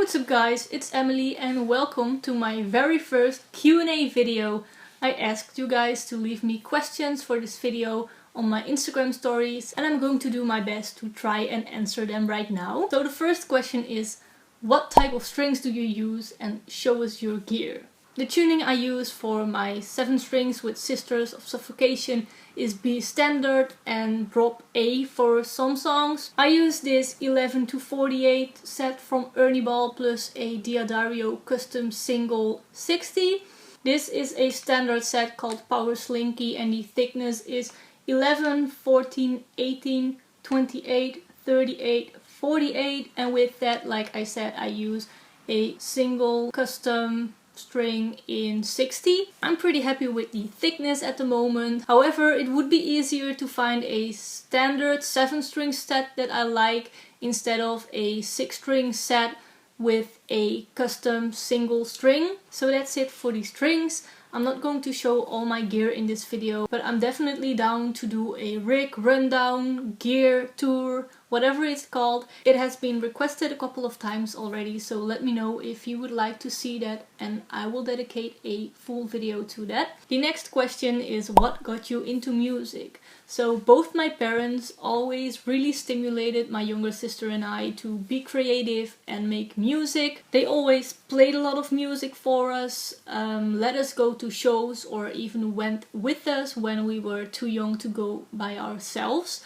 what's up guys, it's Emily and welcome to my very first Q&A video. I asked you guys to leave me questions for this video on my Instagram stories and I'm going to do my best to try and answer them right now. So the first question is, what type of strings do you use and show us your gear? The tuning I use for my 7 strings with Sisters of Suffocation is B standard and drop A for some songs. I use this 11 to 48 set from Ernie Ball plus a Diodario custom single 60. This is a standard set called Power Slinky and the thickness is 11, 14, 18, 28, 38, 48, and with that, like I said, I use a single custom string in 60. I'm pretty happy with the thickness at the moment. However, it would be easier to find a standard 7 string set that I like instead of a 6 string set with a custom single string. So that's it for the strings. I'm not going to show all my gear in this video, but I'm definitely down to do a rig rundown, gear tour, whatever it's called. It has been requested a couple of times already, so let me know if you would like to see that and I will dedicate a full video to that. The next question is, what got you into music? So both my parents always really stimulated my younger sister and I to be creative and make music. They always played a lot of music for us, let us go to shows or even went with us when we were too young to go by ourselves.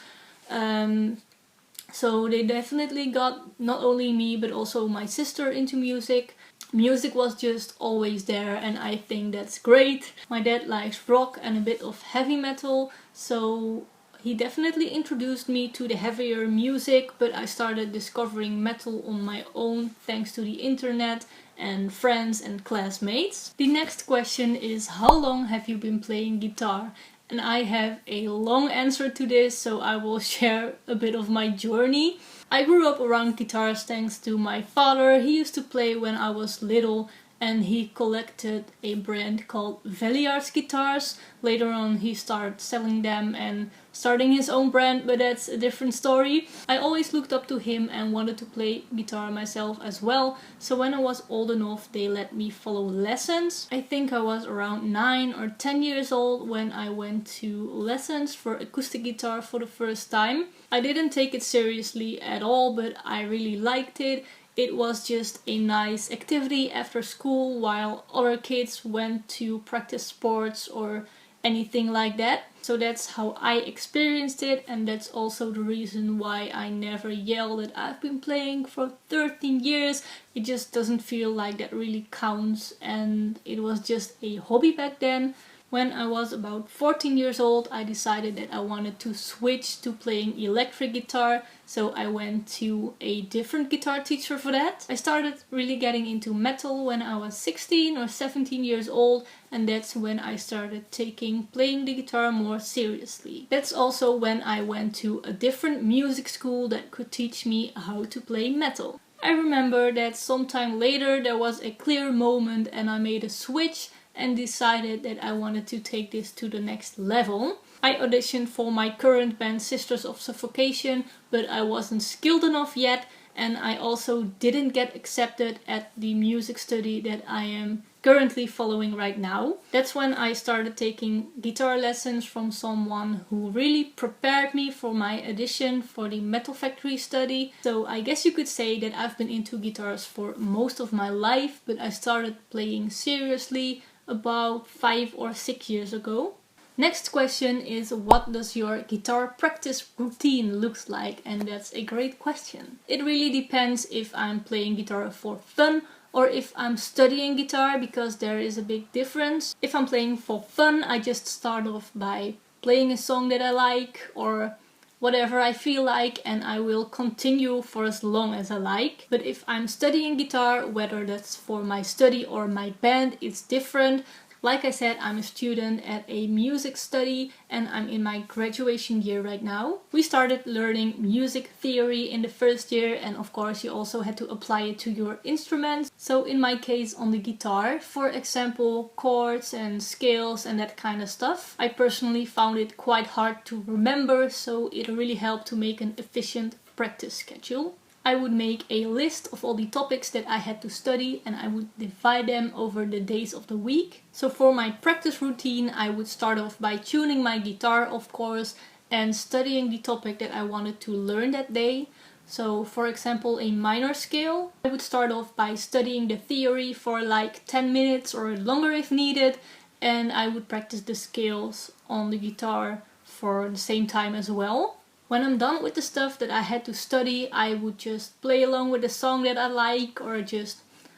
So they definitely got not only me but also my sister into music. Music was just always there and I think that's great. My dad likes rock and a bit of heavy metal, so he definitely introduced me to the heavier music, but I started discovering metal on my own thanks to the internet and friends and classmates. The next question is, how long have you been playing guitar? And I have a long answer to this, so I will share a bit of my journey. I grew up around guitars thanks to my father. He used to play when I was little and he collected a brand called Veliar's guitars. Later on he started selling them and starting his own brand, but that's a different story. I always looked up to him and wanted to play guitar myself as well, so when I was old enough they let me follow lessons. I think I was around 9 or 10 years old when I went to lessons for acoustic guitar for the first time. I didn't take it seriously at all, but I really liked it. It was just a nice activity after school while other kids went to practice sports or anything like that. So that's how I experienced it, and that's also the reason why I never yell that I've been playing for 13 years. It just doesn't feel like that really counts, and it was just a hobby back then. When I was about 14 years old, I decided that I wanted to switch to playing electric guitar, so I went to a different guitar teacher for that. I started really getting into metal when I was 16 or 17 years old, and that's when I started taking playing the guitar more seriously. That's also when I went to a different music school that could teach me how to play metal. I remember that sometime later there was a clear moment and I made a switch and decided that I wanted to take this to the next level. I auditioned for my current band Sisters of Suffocation, but I wasn't skilled enough yet, and I also didn't get accepted at the music study that I am currently following right now. That's when I started taking guitar lessons from someone who really prepared me for my audition for the Metal Factory study. So I guess you could say that I've been into guitars for most of my life, but I started playing seriously about 5 or 6 years ago. Next question is, what does your guitar practice routine looks like? And that's a great question. It really depends if I'm playing guitar for fun or if I'm studying guitar, because there is a big difference. If I'm playing for fun, I just start off by playing a song that I like or whatever I feel like, and I will continue for as long as I like. But if I'm studying guitar, whether that's for my study or my band, it's different. Like I said, I'm a student at a music study and I'm in my graduation year right now. We started learning music theory in the first year, and of course you also had to apply it to your instruments. So in my case on the guitar, for example, chords and scales and that kind of stuff. I personally found it quite hard to remember, so it really helped to make an efficient practice schedule. I would make a list of all the topics that I had to study and I would divide them over the days of the week. So for my practice routine, I would start off by tuning my guitar, of course, and studying the topic that I wanted to learn that day. So for example, a minor scale, I would start off by studying the theory for like 10 minutes or longer if needed, and I would practice the scales on the guitar for the same time as well. When I'm done with the stuff that I had to study, I would just play along with the song that I like or just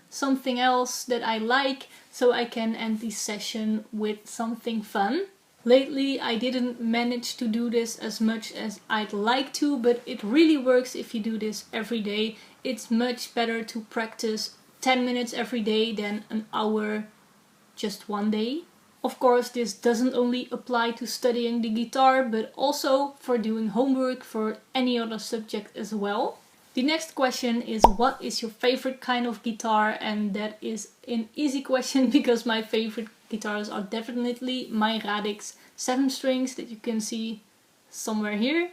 something else that I like, so I can end the session with something fun. Lately I didn't manage to do this as much as I'd like to, but it really works if you do this every day. It's much better to practice 10 minutes every day than an hour just one day. Of course, this doesn't only apply to studying the guitar, but also for doing homework for any other subject as well. The next question is, what is your favorite kind of guitar? And that is an easy question because my favorite guitars are definitely my Radix 7 strings that you can see somewhere here.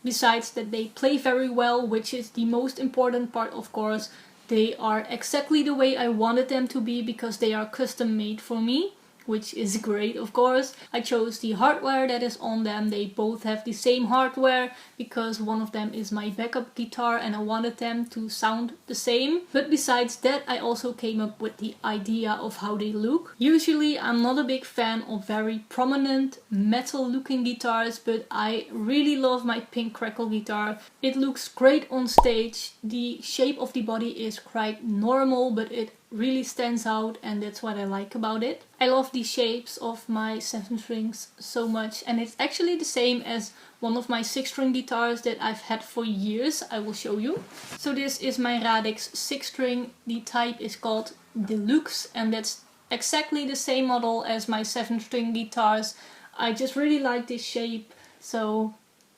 Besides that, they play very well, which is the most important part, of course. They are exactly the way I wanted them to be because they are custom made for me, which is great, of course. I chose the hardware that is on them. They both have the same hardware because one of them is my backup guitar and I wanted them to sound the same. But besides that, I also came up with the idea of how they look. Usually I'm not a big fan of very prominent metal looking guitars, but I really love my Pink Crackle guitar. It looks great on stage. The shape of the body is quite normal, but it really stands out, and that's what I like about it. I love the shapes of my 7 strings so much, and it's actually the same as one of my 6-string guitars that I've had for years. I will show you. So this is my Radix 6-string. The type is called Deluxe, and that's exactly the same model as my 7-string guitars. I just really like this shape, so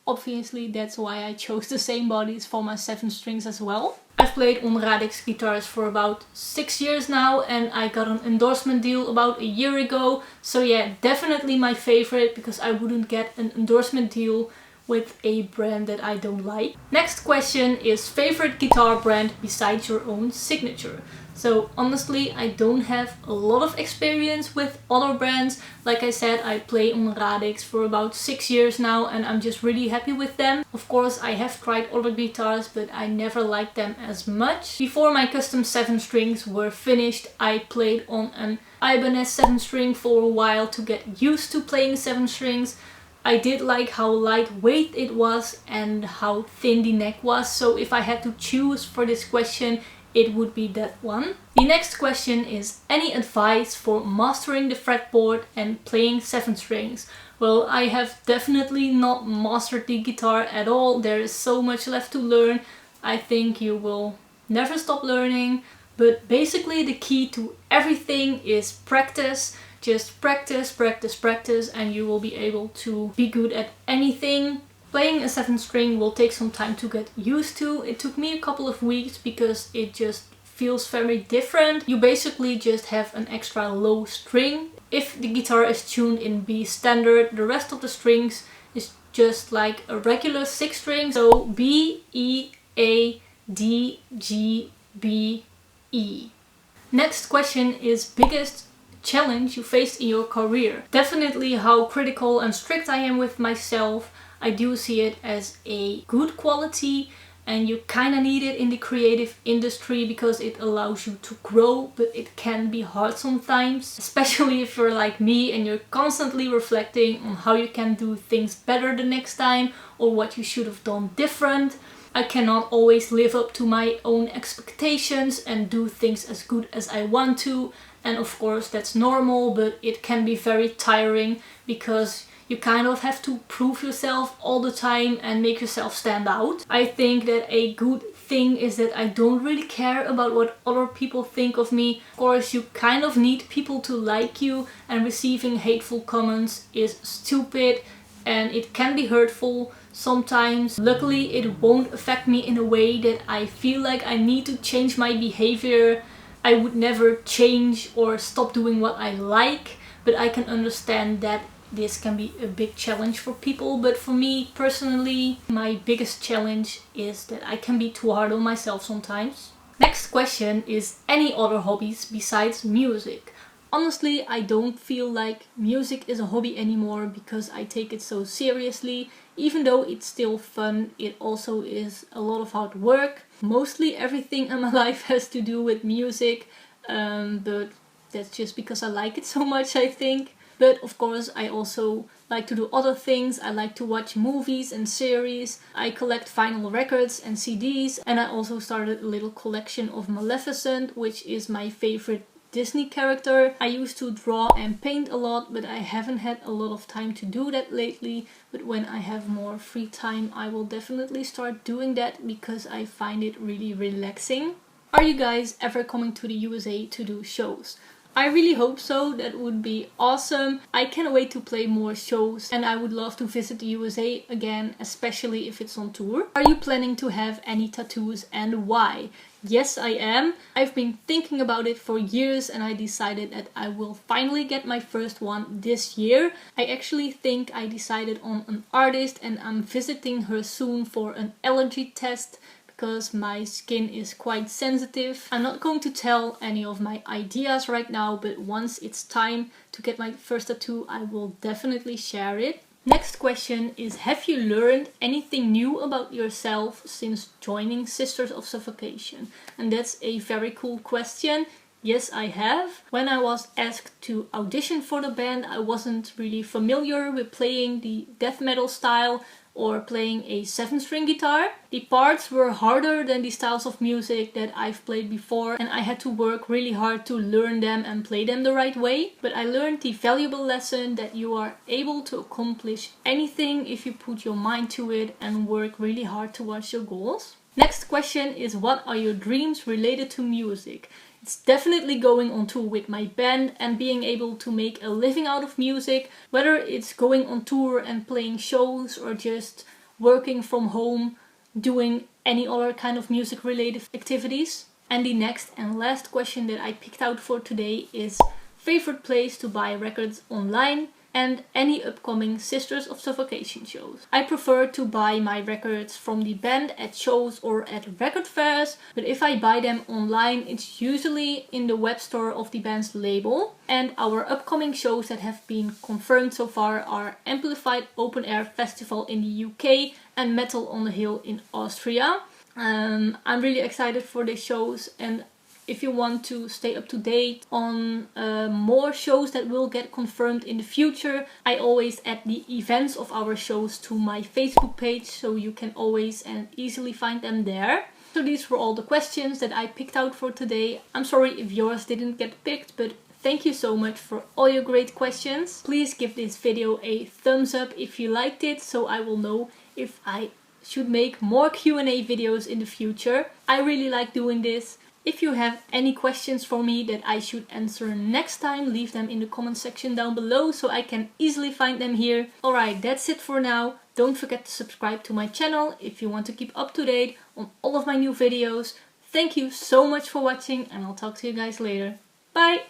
obviously that's why I chose the same bodies for my 7 strings as well. I've played on Radix guitars for about 6 years now, and I got an endorsement deal about a year ago. So yeah, definitely my favorite because I wouldn't get an endorsement deal with a brand that I don't like. Next question is favorite guitar brand besides your own signature. So honestly, I don't have a lot of experience with other brands. Like I said, I play on Radix for about 6 years now and I'm just really happy with them. Of course, I have tried other guitars, but I never liked them as much. Before my custom 7 strings were finished, I played on an Ibanez 7 string for a while to get used to playing 7 strings. I did like how lightweight it was and how thin the neck was. So if I had to choose for this question, it would be that one. The next question is, any advice for mastering the fretboard and playing 7 strings? Well, I have definitely not mastered the guitar at all. There is so much left to learn. I think you will never stop learning. But basically the key to everything is practice. Just practice, practice, practice, and you will be able to be good at anything. Playing a 7 string will take some time to get used to. It took me a couple of weeks because it just feels very different. You basically just have an extra low string. If the guitar is tuned in B standard, the rest of the strings is just like a regular 6 string. So B, E, A, D, G, B, E. Next question is, biggest challenge you faced in your career? Definitely how critical and strict I am with myself. I do see it as a good quality, and you kind of need it in the creative industry because it allows you to grow, but it can be hard sometimes, especially if you're like me and you're constantly reflecting on how you can do things better the next time or what you should have done different. I cannot always live up to my own expectations and do things as good as I want to, and of course that's normal, but it can be very tiring because you kind of have to prove yourself all the time and make yourself stand out. I think that a good thing is that I don't really care about what other people think of me. Of course, you kind of need people to like you, and receiving hateful comments is stupid and it can be hurtful sometimes. Luckily, it won't affect me in a way that I feel like I need to change my behavior. I would never change or stop doing what I like, but I can understand that this can be a big challenge for people, but for me personally, my biggest challenge is that I can be too hard on myself sometimes. Next question is any other hobbies besides music? Honestly, I don't feel like music is a hobby anymore because I take it so seriously. Even though it's still fun, it also is a lot of hard work. Mostly everything in my life has to do with music, but that's just because I like it so much, I think. But of course, I also like to do other things. I like to watch movies and series. I collect vinyl records and CDs. And I also started a little collection of Maleficent, which is my favorite Disney character. I used to draw and paint a lot, but I haven't had a lot of time to do that lately. But when I have more free time, I will definitely start doing that because I find it really relaxing. Are you guys ever coming to the USA to do shows? I really hope so. That would be awesome. I can't wait to play more shows and I would love to visit the USA again, especially if it's on tour. Are you planning to have any tattoos and why? Yes, I am. I've been thinking about it for years and I decided that I will finally get my first one this year. I actually think I decided on an artist and I'm visiting her soon for an allergy test, because my skin is quite sensitive. I'm not going to tell any of my ideas right now, but once it's time to get my first tattoo, I will definitely share it. Next question is, have you learned anything new about yourself since joining Sisters of Suffocation? And that's a very cool question. Yes, I have. When I was asked to audition for the band, I wasn't really familiar with playing the death metal style or playing a 7-string guitar. The parts were harder than the styles of music that I've played before and I had to work really hard to learn them and play them the right way. But I learned the valuable lesson that you are able to accomplish anything if you put your mind to it and work really hard towards your goals. Next question is, what are your dreams related to music? It's definitely going on tour with my band and being able to make a living out of music, whether it's going on tour and playing shows or just working from home, doing any other kind of music related activities. And the next and last question that I picked out for today is favorite place to buy records online and any upcoming Sisters of Suffocation shows. I prefer to buy my records from the band at shows or at record fairs, but if I buy them online, it's usually in the web store of the band's label. And our upcoming shows that have been confirmed so far are Amplified Open Air Festival in the UK and Metal on the Hill in Austria. I'm really excited for these shows, and if you want to stay up to date on more shows that will get confirmed in the future, I always add the events of our shows to my Facebook page, so you can always and easily find them there. So these were all the questions that I picked out for today. I'm sorry if yours didn't get picked, but thank you so much for all your great questions. Please give this video a thumbs up if you liked it, so I will know if I should make more Q&A videos in the future. I really like doing this. If you have any questions for me that I should answer next time, leave them in the comment section down below so I can easily find them here. Alright, that's it for now. Don't forget to subscribe to my channel if you want to keep up to date on all of my new videos. Thank you so much for watching and I'll talk to you guys later. Bye!